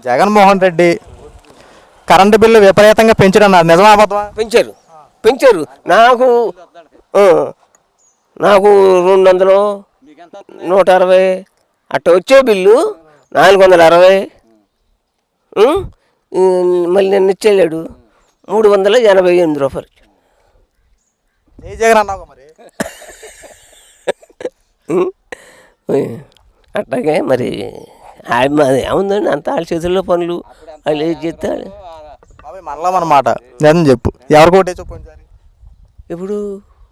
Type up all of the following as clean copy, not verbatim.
Jaganmohan Reddy current bill విపరీతంగా పెంచడన్నారు, నిజమా అబద్ధమా? పెంచారు. నాకు 200, 160 అట్ట వచ్చే బిల్లు 460. మళ్ళీ నిన్న ఇచ్చేళ్ళాడు 388 రూపాయలు. ఏ జగన్ అన్నావు మరి? అట్లాగే మరి అది ఏముందండి, అంత వాళ్ళ చేతుల్లో పనులు, వాళ్ళు ఏది చేస్తాడు. మనలో అన్నమాట, నిజం చెప్పు, ఎవరు కోటేచ్చు పోయినసారి? ఇప్పుడు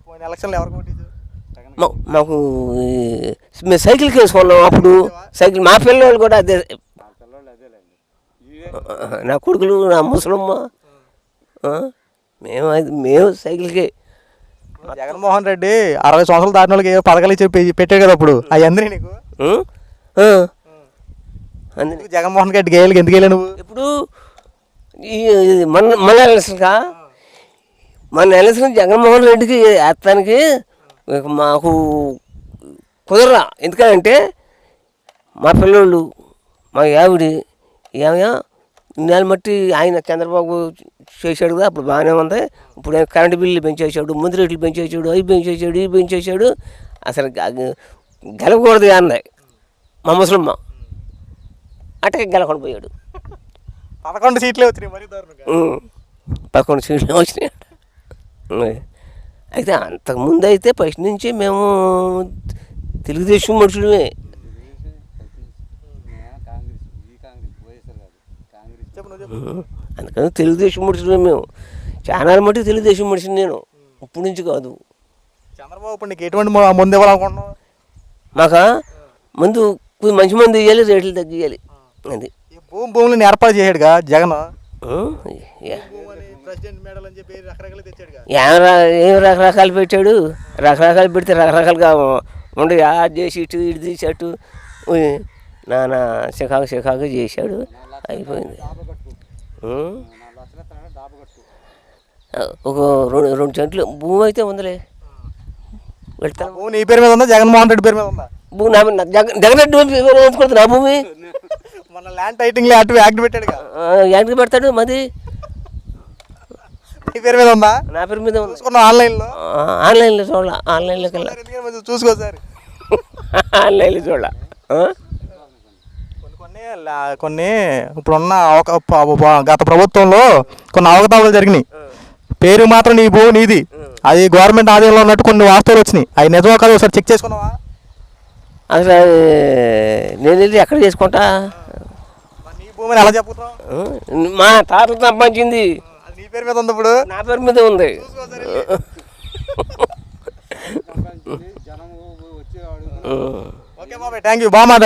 పోయిన ఎలక్షన్లో ఎవరు కోటేచ్చు? మాకు మేము సైకిల్కి వేసుకున్నాం అప్పుడు. సైకిల్ మా పిల్లలు కూడా అదే, నా కొడుకులు, నా ముసలమ్మ, మేము సైకిల్కే. జగన్మోహన్ రెడ్డి 60 సంవత్సరాలు దాటిన వాళ్ళకి ఏ పథకాలు ఇచ్చి పెట్టాడు కదా అప్పుడు, అవి అందరి నీకు అందుకే జగన్మోహన్ రెడ్డి గేయాలకి ఎందుకు వెళ్ళా నువ్వు? ఇప్పుడు మన ఎలక్షన్ జగన్మోహన్ రెడ్డికి వేస్తానికి మాకు కుదరరా. ఎందుకంటే మా పిల్లోళ్ళు, మా ఆవిడి ఏమయ్యా ఇన్నాళ్ళు మట్టి ఆయన చంద్రబాబు చేశాడు కదా, అప్పుడు బాగానే ఉంది. ఇప్పుడు కరెంటు బిల్లు పెంచేసాడు, ముందు రేట్లు పెంచేసాడు, అవి పెంచేసాడు, ఇవి పెంచేసాడు. అసలు గెలవకూడదు అన్నాయి మా ముసలమ్మ, అట్టకి గెలకుండా పోయాడు. 11 సీట్లే వచ్చినాయి, మరి 11 సీట్లు వచ్చినాయి. అయితే అంతకుముందు అయితే ఫస్ట్ నుంచి మేము తెలుగుదేశం మనుషులమే. అందుకని తెలుగుదేశం మనుషులమే మేము. చాలా మటుకు తెలుగుదేశం మనిషిని నేను, ఇప్పటి నుంచి కాదు. చంద్రబాబు ఇప్పుడు నీకు ఎటువంటి ముందు ఇవ్వాలనుకుంటున్నావు? మాకు ముందు మంచి మంది ఇవ్వాలి, రేట్లు తగ్గియాలి. అది భూములను ఏర్పాటు చేశాడుగా జగన్. ఏం రకరకాలు పెట్టాడు, రకరకాలు పెడితే రకరకాలుగా ఉండే. అది చేసి ఇటు ఇటు తీసి అటు నానా చికాకు చేశాడు, అయిపోయింది. ఒక 2 సెంట్లు భూమి అయితే ఉందిలే. వెళ్తాను. భూమి నీ పేరు మీద ఉందా, జగన్మోహన్ రెడ్డి పేరు మీద ఉందా? భూమి జగన్ రెడ్డి వేసుకుంటుంది నా భూమి. మన ల్యాండ్ టైటింగ్ యాక్ట్ పెట్టాడు, యాక్ట్ పెడతాడు. మాది నీ పేరు మీద ఉందా? నా పేరు మీద ఉంది. ఆన్లైన్లో చూడాల, ఆన్లైన్లోకి వెళ్ళా, చూసుకోసారి ఆన్లైన్లో చూడాల. కొన్ని ఇప్పుడున్న గత ప్రభుత్వంలో కొన్ని అవకతవకలు జరిగినాయి. పేరు మాత్రం నీ భూమి నీది, అది గవర్నమెంట్ ఆధీనంలో ఉన్నట్టు కొన్ని వాస్తవాలు వచ్చినాయి. అవి నిజమో కాదు ఒకసారి చెక్ చేసుకున్నావా? అసలు నేను వెళ్ళి ఎక్కడ చేసుకుంటా? నీ భూమిని ఎలా చెప్పుతావు? మా తాతలు సంపాదించింది. నీ పేరు మీద ఉంది, ఇప్పుడు నా పేరు మీద ఉంది. ఓకే బాబాయ్, థ్యాంక్ యూ, బాగా మాట్లాడు.